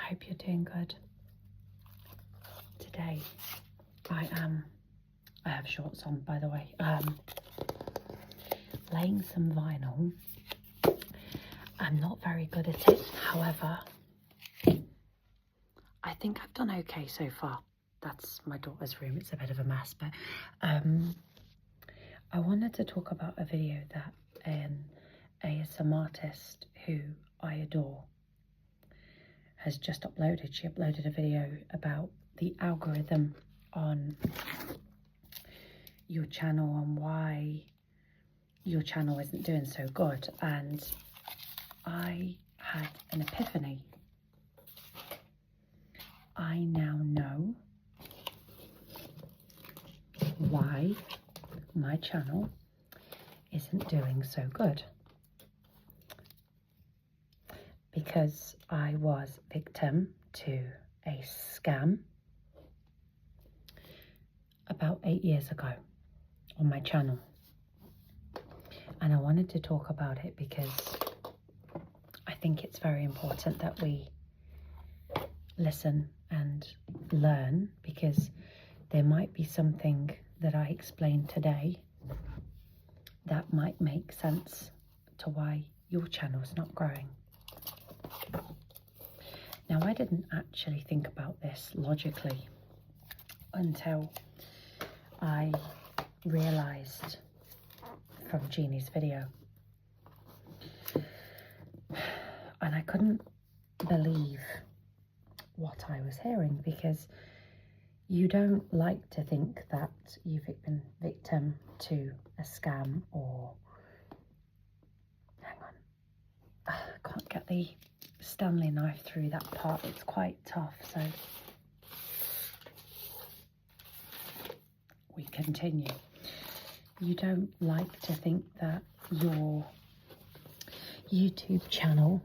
hope you're doing good. Today I have shorts on, by the way, laying some vinyl. I'm not very good at it, however, I think I've done okay so far. That's my daughter's room, it's a bit of a mess, but I wanted to talk about a video that an ASMR artist who I adore has just uploaded. She uploaded a video about the algorithm on your channel and why your channel isn't doing so good, and I had an epiphany. I now know why my channel isn't doing so good. Because I was victim to a scam about 8 years ago on my channel. And I wanted to talk about it because I think it's very important that we listen and learn, because there might be something that I explain today that might make sense to why your channel's not growing. Now, I didn't actually think about this logically until I realised from Jeannie's video. And I couldn't believe what I was hearing, because you don't like to think that you've been victim to a scam or... Hang on. I can't get the Stanley knife through that part, it's quite tough, so we continue. You don't like to think that your YouTube channel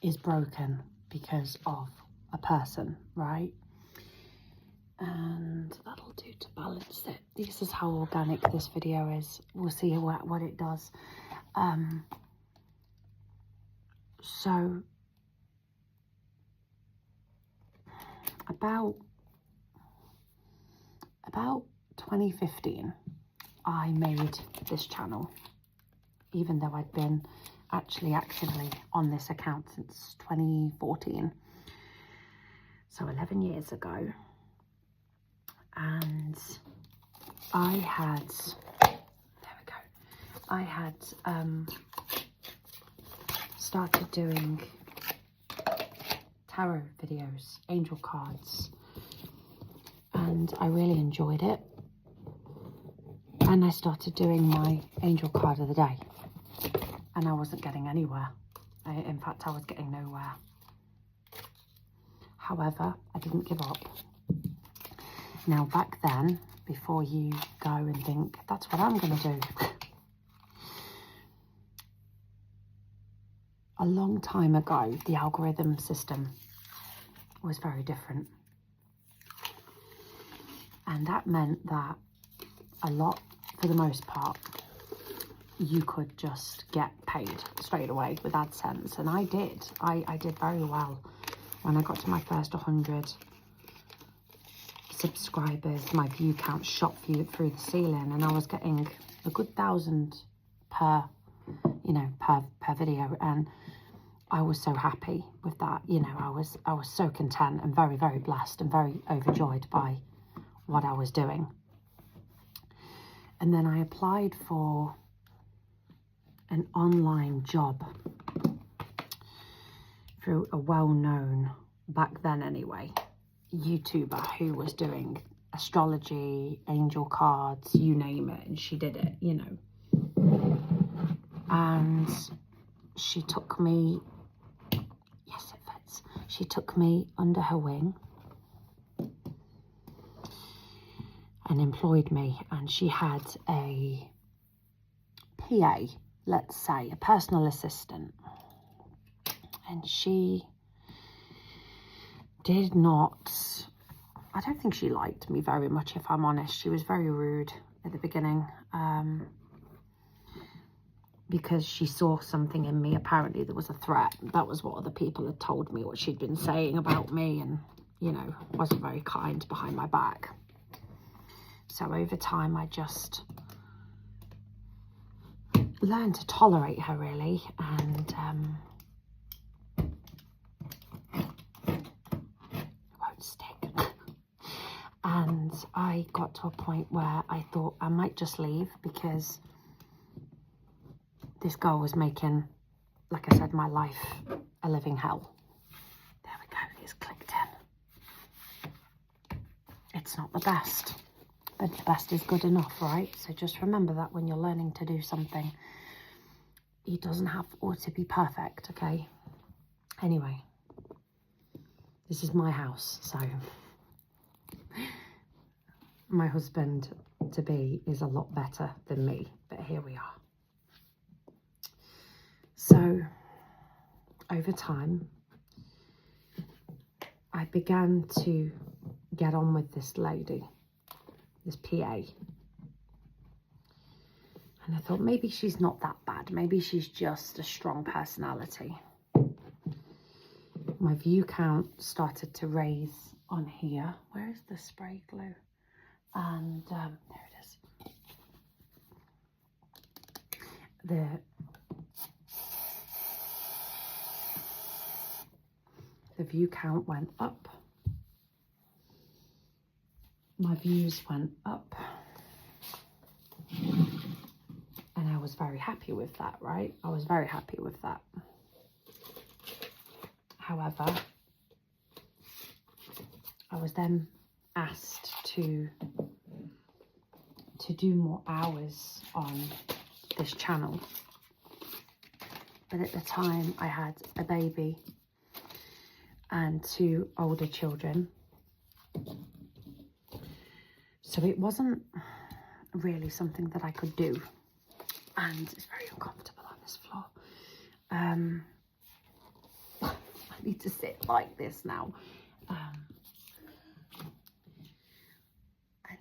is broken because of a person, right? And that'll do to balance it. This is how organic this video is. We'll see what it does. So about 2015, I made this channel, even though I'd been actually actively on this account since 2014. So 11 years ago. And I had, started doing tarot videos, angel cards, and I really enjoyed it. And I started doing my angel card of the day, and I wasn't getting anywhere. In fact, I was getting nowhere. However, I didn't give up. Now, back then, before you go and think, that's what I'm going to do. A long time ago, the algorithm system was very different. And that meant that a lot, for the most part, you could just get paid straight away with AdSense. And I did. I did very well. When I got to my first 100 subscribers, my view count shot through the ceiling, and I was getting a good 1,000 per video, and I was so happy with that. You know, I was so content and very, very blessed and very overjoyed by what I was doing. And then I applied for an online job through a well-known, back then anyway, YouTuber who was doing astrology, angel cards, you name it, and she did it, you know. And she took me, yes, it fits, she took me under her wing and employed me, and she had a PA, let's say, a personal assistant, and she did not, I don't think she liked me very much, if I'm honest. She was very rude at the beginning. because she saw something in me. Apparently there was a threat. That was what other people had told me, what she'd been saying about me, and, you know, wasn't very kind behind my back. So over time, I just learned to tolerate her, really, and it won't stick. And I got to a point where I thought I might just leave, because this girl was making, like I said, my life a living hell. There we go, it's clicked in. It's not the best, but the best is good enough, right? So just remember that when you're learning to do something, it doesn't have to be perfect, okay? Anyway, this is my house, so my husband-to-be is a lot better than me, but here we are. So, over time, I began to get on with this lady, this PA. And I thought, maybe she's not that bad. Maybe she's just a strong personality. My view count started to raise on here. Where is the spray glue? And there it is. The view count went up. My views went up. And I was very happy with that, right? I was very happy with that. However, I was then asked to do more hours on this channel. But at the time, I had a baby and 2 older children. So it wasn't really something that I could do. And it's very uncomfortable on this floor. I need to sit like this now. And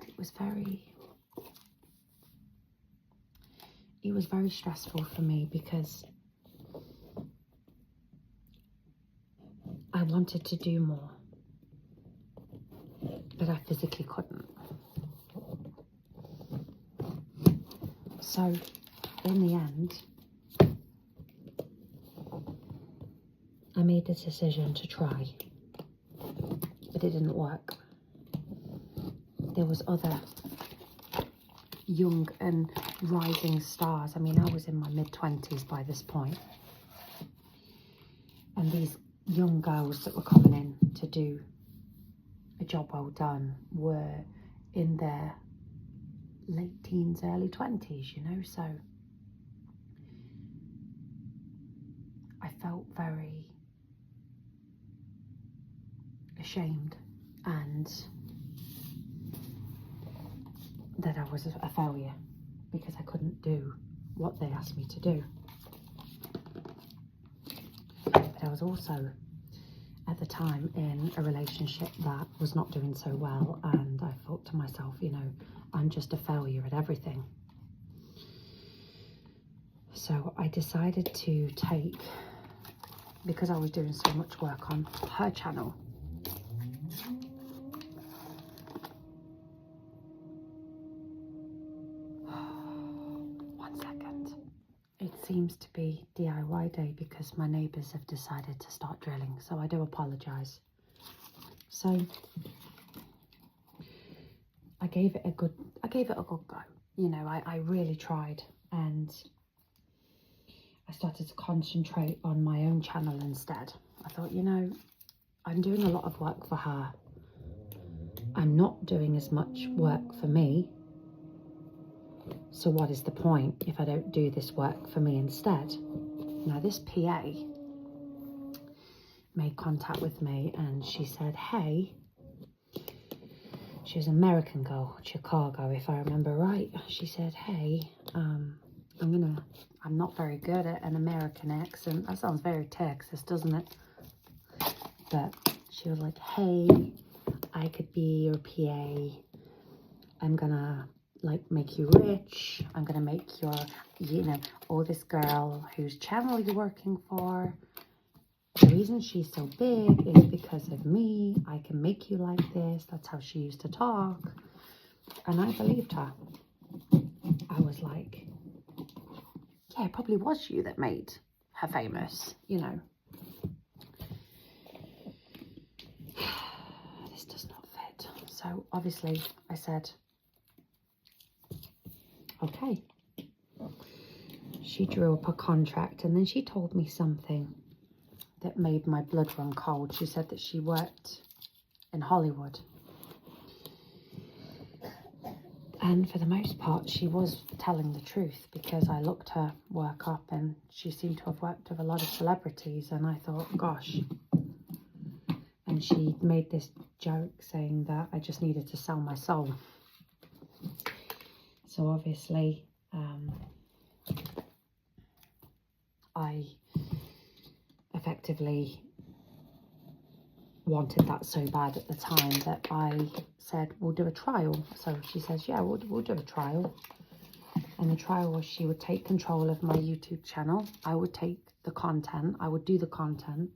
it was very stressful for me, because I wanted to do more, but I physically couldn't. So in the end, I made the decision to try, but it didn't work. There was other young and rising stars. I mean, I was in my mid-20s by this point. And these young girls that were coming in to do a job well done were in their late teens, early 20s, you know, so I felt very ashamed and that I was a failure because I couldn't do what they asked me to do. But I was also, at the time, in a relationship that was not doing so well, and I thought to myself, you know, I'm just a failure at everything. So I decided to take, because I was doing so much work on her channel, it seems to be DIY day because my neighbours have decided to start drilling, so I do apologise. So I gave it a good go. You know, I really tried, and I started to concentrate on my own channel instead. I thought, you know, I'm doing a lot of work for her. I'm not doing as much work for me. So what is the point if I don't do this work for me instead? Now, this PA made contact with me and she said, hey, she was an American girl, Chicago, if I remember right. She said, hey, I'm not very good at an American accent. That sounds very Texas, doesn't it? But she was like, hey, I could be your PA. I'm gonna like make you rich. I'm going to make your, you know, oh, this girl whose channel you're working for, the reason she's so big is because of me. I can make you like this. That's how she used to talk. And I believed her. I was like, yeah, it probably was you that made her famous, you know. This does not fit. So obviously I said, okay. She drew up a contract, and then she told me something that made my blood run cold. She said that she worked in Hollywood. And for the most part, she was telling the truth, because I looked her work up and she seemed to have worked with a lot of celebrities. And I thought, gosh. And she made this joke saying that I just needed to sell my soul. So obviously, I effectively wanted that so bad at the time that I said, we'll do a trial. So she says, yeah, we'll do a trial. And the trial was she would take control of my YouTube channel. I would take the content. I would do the content.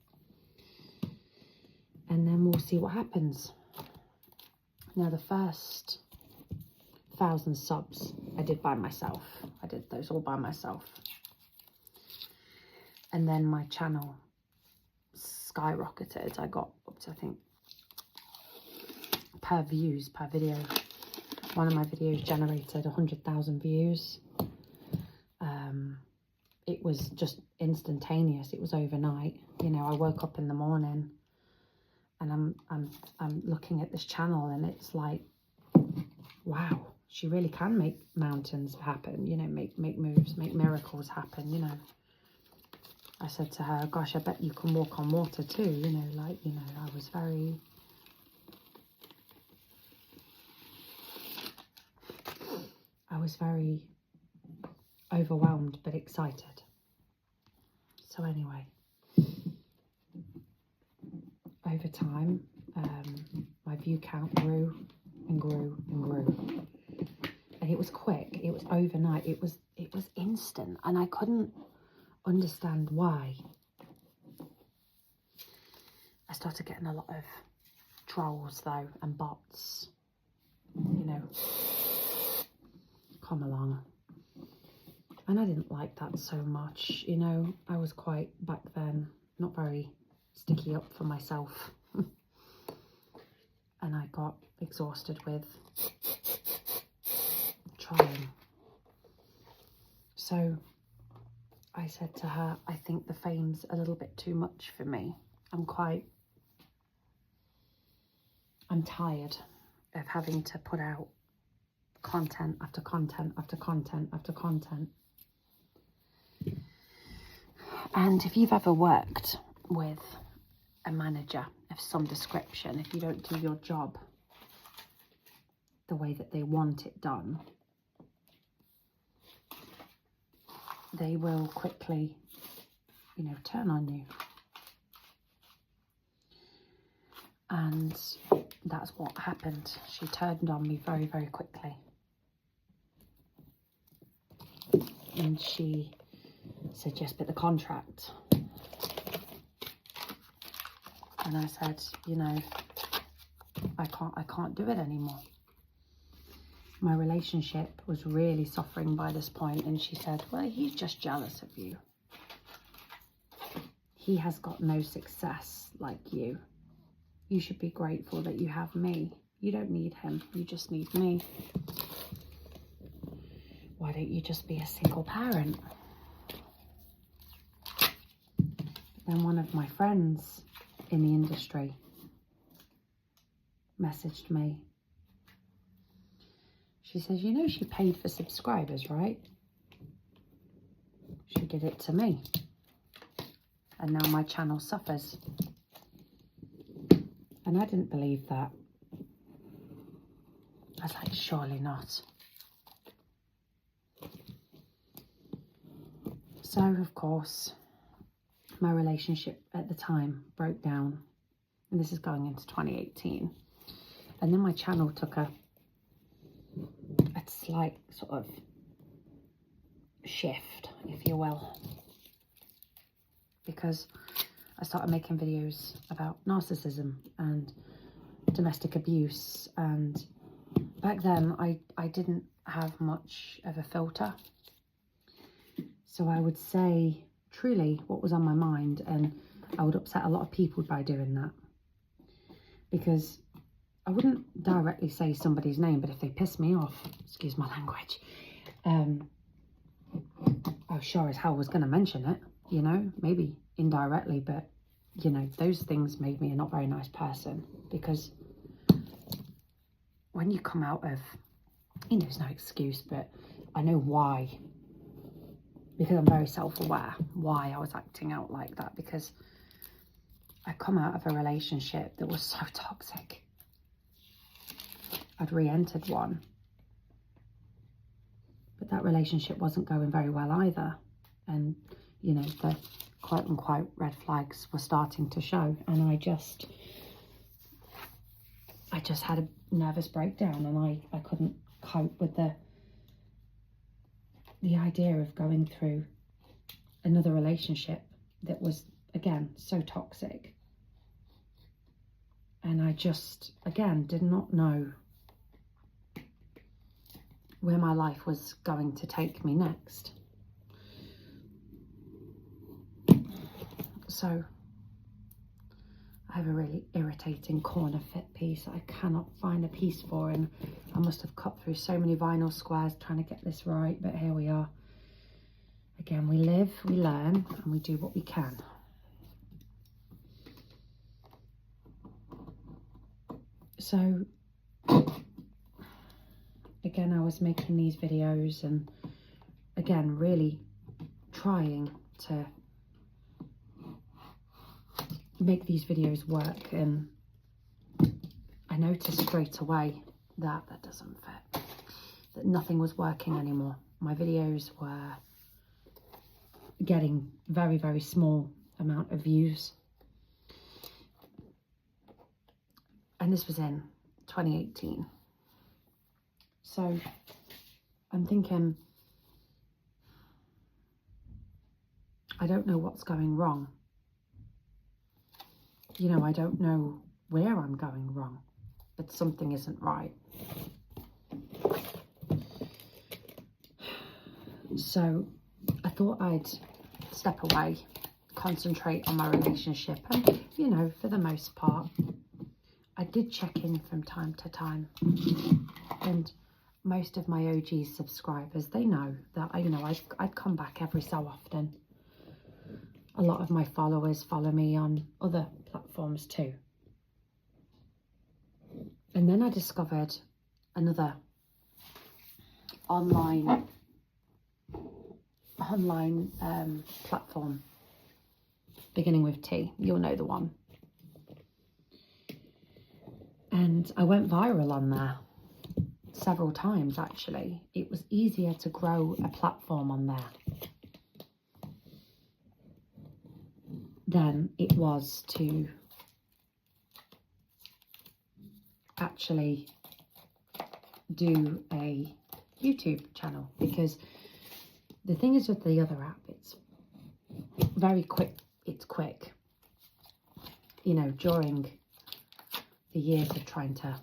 And then we'll see what happens. Now, the first 1,000 subs I did by myself. I did those all by myself. And then my channel skyrocketed. I got up to, I think, per video, one of my videos generated 100,000 views. It was just instantaneous. It was overnight. You know, I woke up in the morning and I'm looking at this channel, and it's like, wow, she really can make mountains happen, you know, make moves, make miracles happen, you know. I said to her, gosh, I bet you can walk on water too, you know, like, you know, I was very overwhelmed but excited. So anyway, over time, my view count grew and grew and grew. And it was quick. It was overnight. It was instant, and I couldn't understand why. I started getting a lot of trolls though, and bots, you know, come along. And I didn't like that so much, you know. I was quite, back then, not very sticky up for myself. And I got exhausted with trying. So I said to her, I think the fame's a little bit too much for me. I'm tired of having to put out content after content after content after content. And if you've ever worked with a manager of some description, if you don't do your job the way that they want it done, they will quickly, you know, turn on you. And that's what happened. She turned on me very, very quickly. And she said, yes, but the contract. And I said, you know, I can't do it anymore. My relationship was really suffering by this point. And she said, well, he's just jealous of you. He has got no success like you. You should be grateful that you have me. You don't need him. You just need me. Why don't you just be a single parent? Then one of my friends in the industry messaged me. She says, you know, she paid for subscribers, right? She did it to me. And now my channel suffers. And I didn't believe that. I was like, surely not. So, of course, my relationship at the time broke down. And this is going into 2018. And then my channel took a a slight sort of shift, if you will, because I started making videos about narcissism and domestic abuse, and back then I didn't have much of a filter, so I would say truly what was on my mind, and I would upset a lot of people by doing that, because I wouldn't directly say somebody's name, but if they piss me off, excuse my language, I sure as hell was going to mention it, you know, maybe indirectly, but, you know, those things made me a not very nice person, because when you come out of, you know, there's no excuse, but I know why, because I'm very self-aware why I was acting out like that, because I come out of a relationship that was so toxic. I'd re-entered one, but that relationship wasn't going very well either, and you know, the quote-unquote red flags were starting to show, and I just had a nervous breakdown, and I couldn't cope with the idea of going through another relationship that was, again, so toxic. And I just, again, did not know where my life was going to take me next. So I have a really irritating corner fit piece I cannot find a piece for, and I must have cut through so many vinyl squares trying to get this right, but here we are. Again, we live, we learn, and we do what we can. So again, I was making these videos, and again, really trying to make these videos work, and I noticed straight away that doesn't fit, that nothing was working anymore. My videos were getting very, very small amount of views, and this was in 2018. So I'm thinking, I don't know what's going wrong. You know, I don't know where I'm going wrong, but something isn't right. So I thought I'd step away, concentrate on my relationship, and, you know, for the most part, I did check in from time to time, and most of my OG subscribers, they know that, you know, I'd come back every so often. A lot of my followers follow me on other platforms too. And then I discovered another online platform, beginning with T. You'll know the one. And I went viral on there several times, actually. It was easier to grow a platform on there than it was to actually do a YouTube channel, because the thing is with the other app, it's very quick. It's quick. You know, during the years of trying to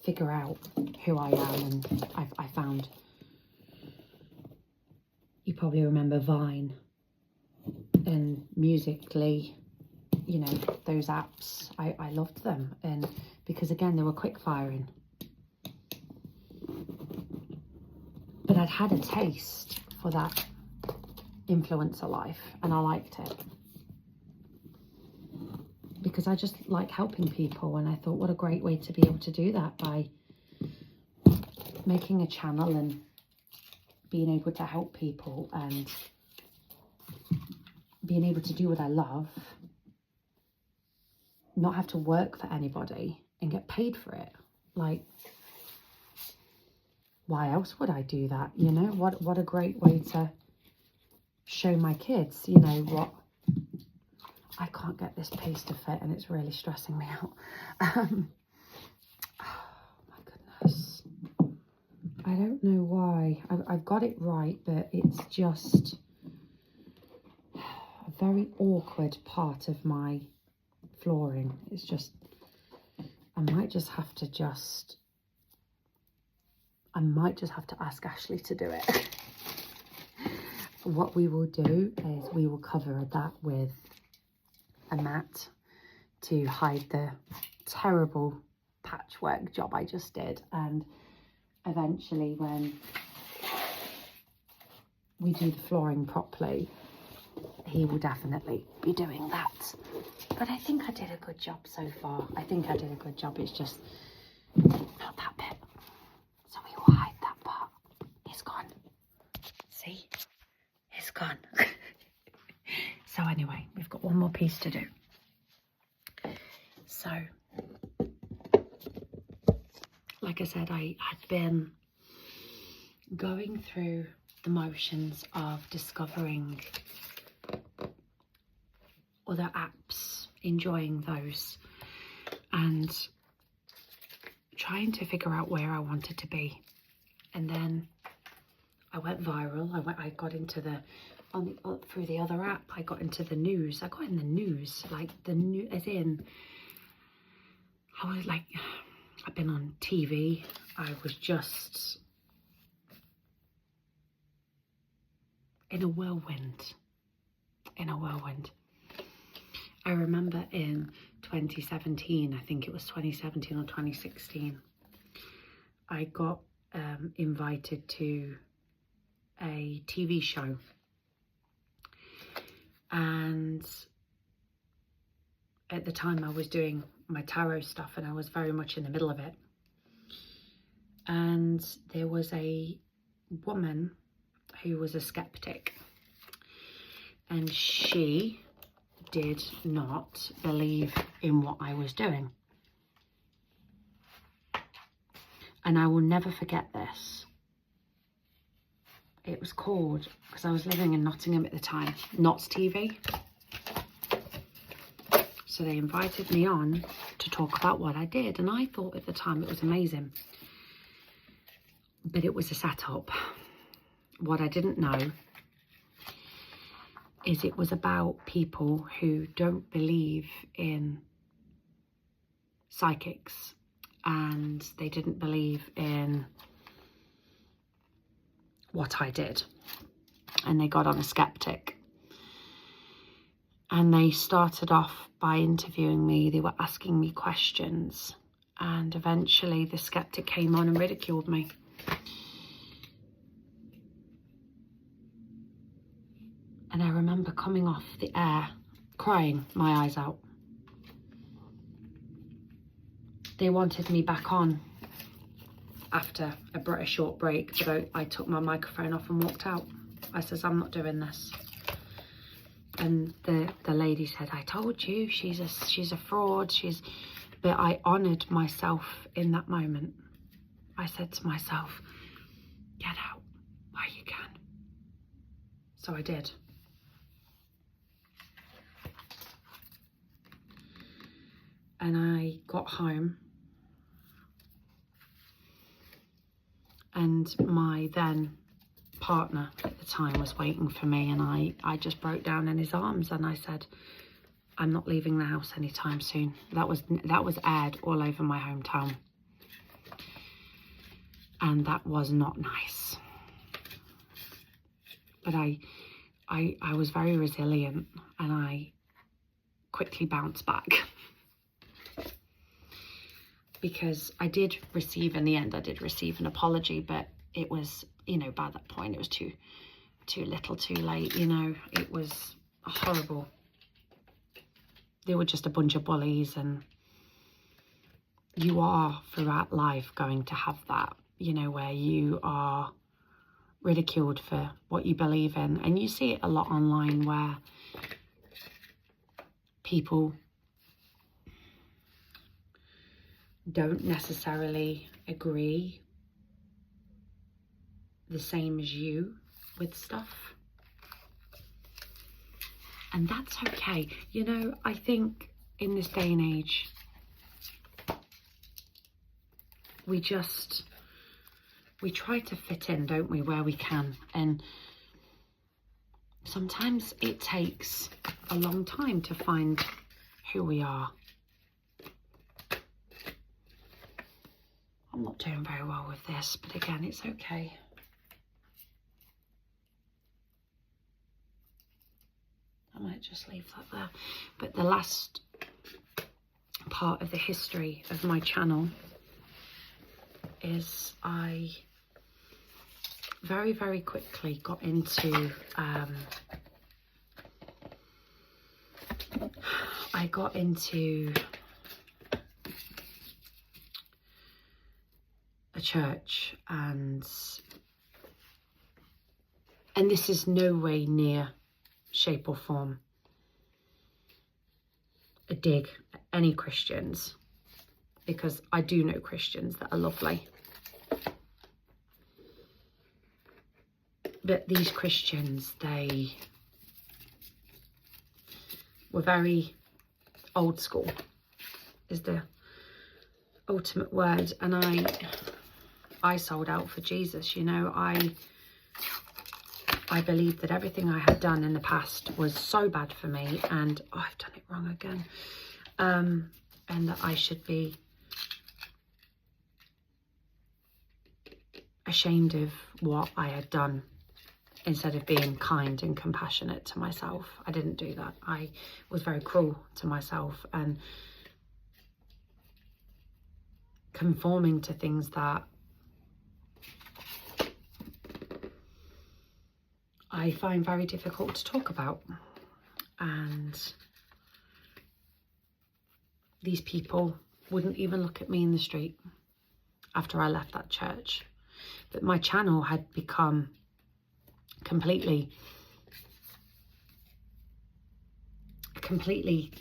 figure out who I am, and I found, you probably remember Vine and Musical.ly, you know, those apps. I loved them, and because again, they were quick firing. But I'd had a taste for that influencer life, and I liked it, because I just like helping people, and I thought, what a great way to be able to do that, by making a channel and being able to help people and being able to do what I love, not have to work for anybody and get paid for it. Like, why else would I do that? You know, what a great way to show my kids, you know, what, I can't get this piece to fit, and it's really stressing me out. Oh my goodness. I don't know why. I've got it right, but it's just a very awkward part of my flooring. It's just, I might just have to ask Ashley to do it. What we will do is we will cover that with a mat to hide the terrible patchwork job I just did, and eventually when we do the flooring properly, he will definitely be doing that. But I think I did a good job so far. I think I did a good job. It's just not that bit. So we will hide that part. It's gone. See? It's gone. So anyway, we've got one more piece to do. So, like I said, I had been going through the motions of discovering other apps, enjoying those, and trying to figure out where I wanted to be. And then I went viral. I got into through the other app, I got into the news. I got in the news, like the new, as in, I was like, I've been on TV. I was just in a whirlwind. I remember in 2017, I think it was 2017 or 2016, I got invited to a TV show, and at the time I was doing my tarot stuff and I was very much in the middle of it, and there was a woman who was a skeptic, and she did not believe in what I was doing. And I will never forget this. It was called, because I was living in Nottingham at the time, Notts TV. So they invited me on to talk about what I did, and I thought at the time it was amazing. But it was a setup. What I didn't know is it was about people who don't believe in psychics, and they didn't believe in what I did, and they got on a skeptic, and they started off by interviewing me. They were asking me questions, and eventually the skeptic came on and ridiculed me. And I remember coming off the air crying my eyes out. They wanted me back on after a short break, but I took my microphone off and walked out. I says, I'm not doing this. And the lady said, I told you, she's a fraud. But I honoured myself in that moment. I said to myself, get out while you can. So I did. And I got home, and my then partner at the time was waiting for me, and I just broke down in his arms, and I said, I'm not leaving the house anytime soon. That was aired all over my hometown, and that was not nice. But I was very resilient, and I quickly bounced back. Because I did receive, in the end, I did receive an apology, but it was, you know, by that point, it was too little, too late, you know. It was horrible. They were just a bunch of bullies, and you are, throughout life, going to have that, you know, where you are ridiculed for what you believe in. And you see it a lot online, where people don't necessarily agree the same as you with stuff, and that's okay. You know, I think in this day and age, we just we try to fit in, don't we, where we can. And sometimes it takes a long time to find who we are. I'm not doing very well with this, but again, it's okay. I might just leave that there. But the last part of the history of my channel is I very, very quickly got into a church, and this is no way near, shape or form a dig at any Christians, because I do know Christians that are lovely. But these Christians, they were very old school, is the ultimate word. And I sold out for Jesus, you know. I believed that everything I had done in the past was so bad for me, and I've done it wrong again, and that I should be ashamed of what I had done, instead of being kind and compassionate to myself. I didn't do that. I was very cruel to myself and conforming to things that I find very difficult to talk about. And these people wouldn't even look at me in the street after I left that church. But my channel had become completely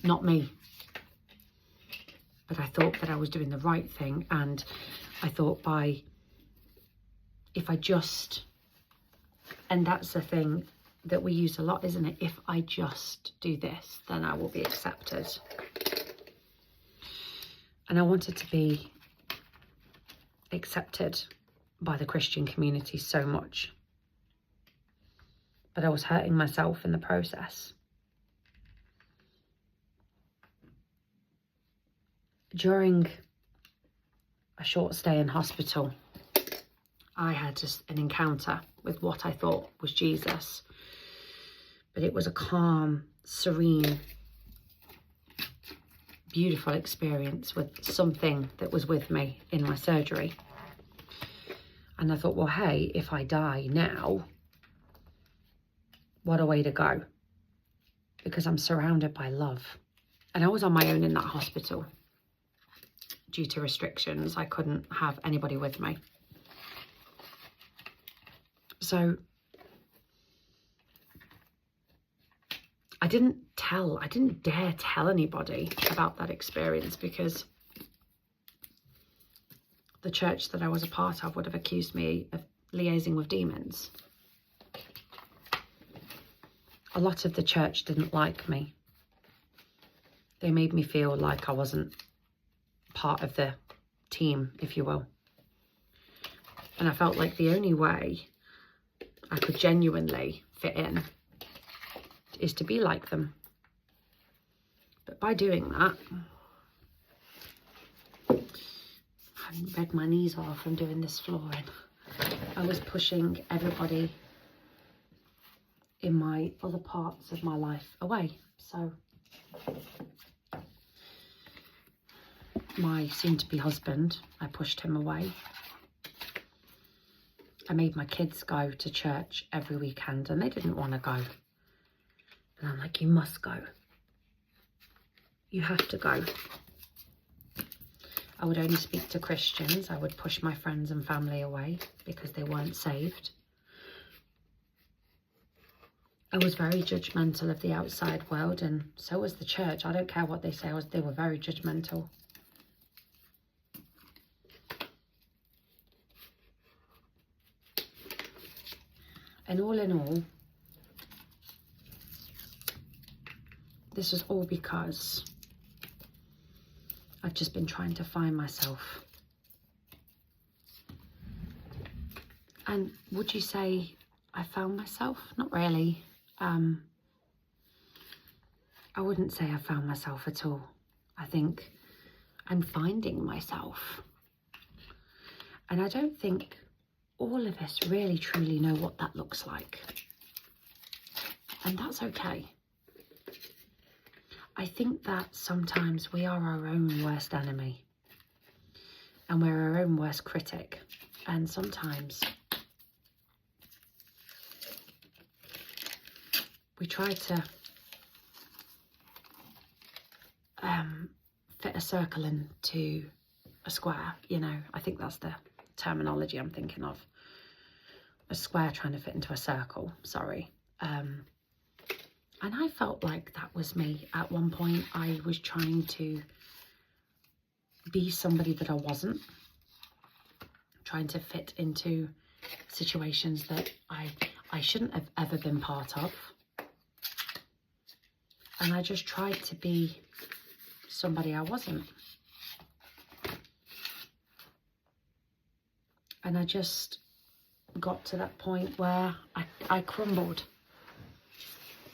not me. But I thought that I was doing the right thing, and I thought if I just, and that's the thing that we use a lot, isn't it? If I just do this, then I will be accepted. And I wanted to be accepted by the Christian community so much, but I was hurting myself in the process. During a short stay in hospital, I had just an encounter with what I thought was Jesus, but it was a calm, serene, beautiful experience with something that was with me in my surgery. And I thought, well, hey, if I die now, what a way to go, because I'm surrounded by love. And I was on my own in that hospital. Due to restrictions, I couldn't have anybody with me. So I didn't dare tell anybody about that experience, because the church that I was a part of would have accused me of liaising with demons. A lot of the church didn't like me. They made me feel like I wasn't part of the team, if you will. And I felt like the only way I could genuinely fit in is to be like them. But by doing that, I read my knees off from doing this flooring. I was pushing everybody in my other parts of my life away. So my soon-to-be husband, I pushed him away. I made my kids go to church every weekend, and they didn't want to go. And I'm like, you must go. You have to go. I would only speak to Christians. I would push my friends and family away because they weren't saved. I was very judgmental of the outside world, and so was the church. I don't care what they say, they were very judgmental. And all in all, this was all because I've just been trying to find myself. And would you say I found myself? Not really. I wouldn't say I found myself at all. I think I'm finding myself. And I don't think all of us really truly know what that looks like. And that's okay. I think that sometimes we are our own worst enemy. And we're our own worst critic. And sometimes we try to fit a circle into a square, you know. I think that's the terminology I'm thinking of. A square trying to fit into a circle, sorry. And I felt like that was me. At one point, I was trying to be somebody that I wasn't. Trying to fit into situations that I shouldn't have ever been part of. And I just tried to be somebody I wasn't. And I just got to that point where I crumbled.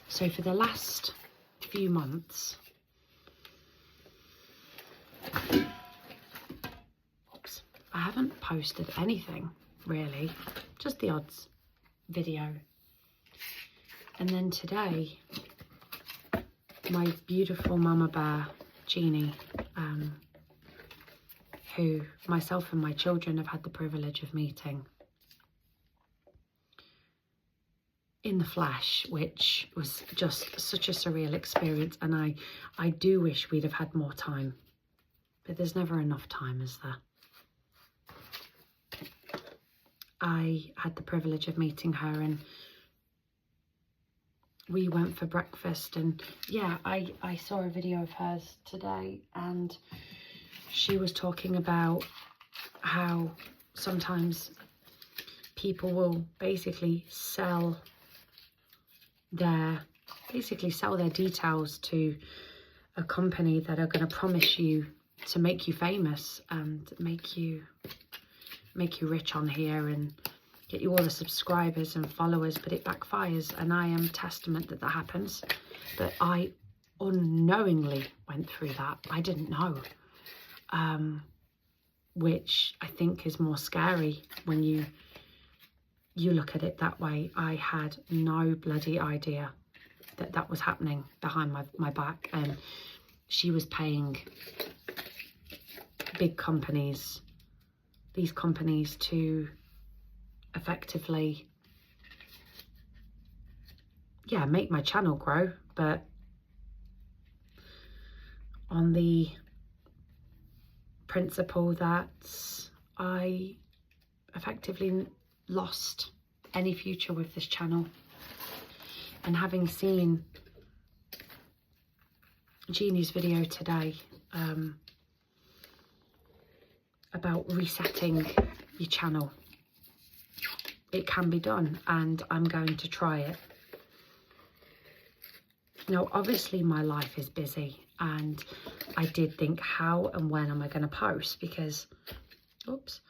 So for the last few months, I haven't posted anything really, just the odds video. And then today, my beautiful mama bear, Jeannie, who myself and my children have had the privilege of meeting in the flesh, which was just such a surreal experience. And I do wish we'd have had more time, but there's never enough time, is there? I had the privilege of meeting her, and we went for breakfast. And yeah, I saw a video of hers today, and she was talking about how sometimes people will basically sell their details to a company that are going to promise you to make you famous and make you rich on here and get you all the subscribers and followers, but it backfires. And I am testament that happens. But I unknowingly went through that. I didn't know. Which I think is more scary when you look at it that way. I had no bloody idea that that was happening behind my back, and she was paying big companies, these companies, to effectively, yeah, make my channel grow, but on the principle that I effectively lost any future with this channel. And having seen Jeannie's video today about resetting your channel, it can be done, and I'm going to try it. Now, obviously my life is busy, and I did think, how and when am I going to post? Because, oops,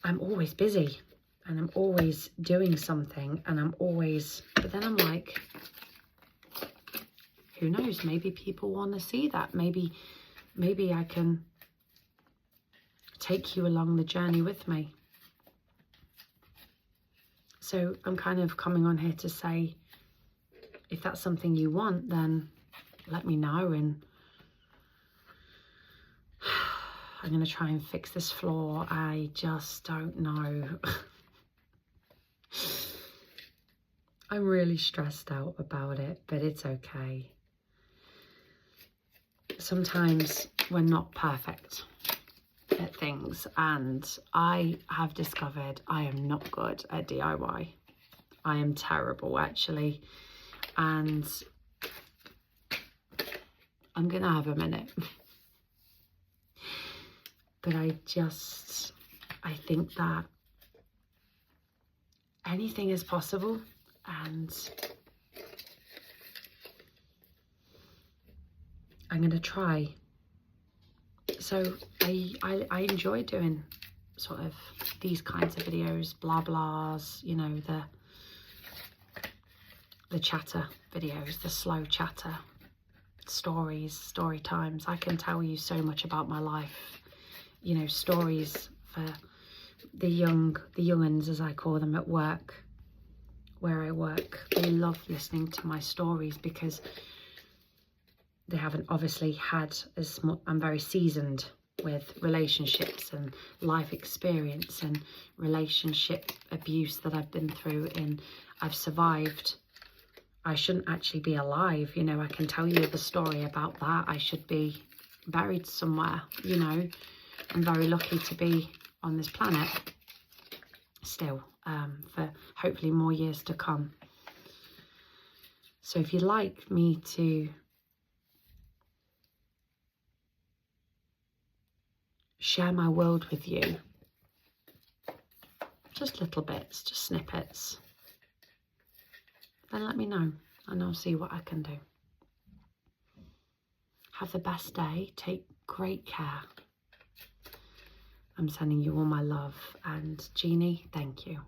I'm always busy and I'm always doing something, and I'm always, but then I'm like, who knows, maybe people want to see that. Maybe I can take you along the journey with me. So I'm kind of coming on here to say, if that's something you want, then let me know, and I'm going to try and fix this floor. I just don't know. I'm really stressed out about it, but it's okay. Sometimes we're not perfect at things, and I have discovered I am not good at DIY. I am terrible, actually, and I'm going to have a minute. But I think that anything is possible, and I'm going to try. So I enjoy doing sort of these kinds of videos, blah blahs, you know, the chatter videos, the slow chatter, stories, story times. I can tell you so much about my life, you know, stories for the young'uns, as I call them, at work, where I work. They love listening to my stories because they haven't obviously had as much. I'm very seasoned with relationships and life experience and relationship abuse that I've been through, and I've survived. I shouldn't actually be alive, you know. I can tell you the story about that. I should be buried somewhere, you know. I'm very lucky to be on this planet still, for hopefully more years to come. So if you'd like me to share my world with you, just little bits, just snippets, then let me know and I'll see what I can do. Have the best day. Take great care. I'm sending you all my love. And Jeannie, thank you.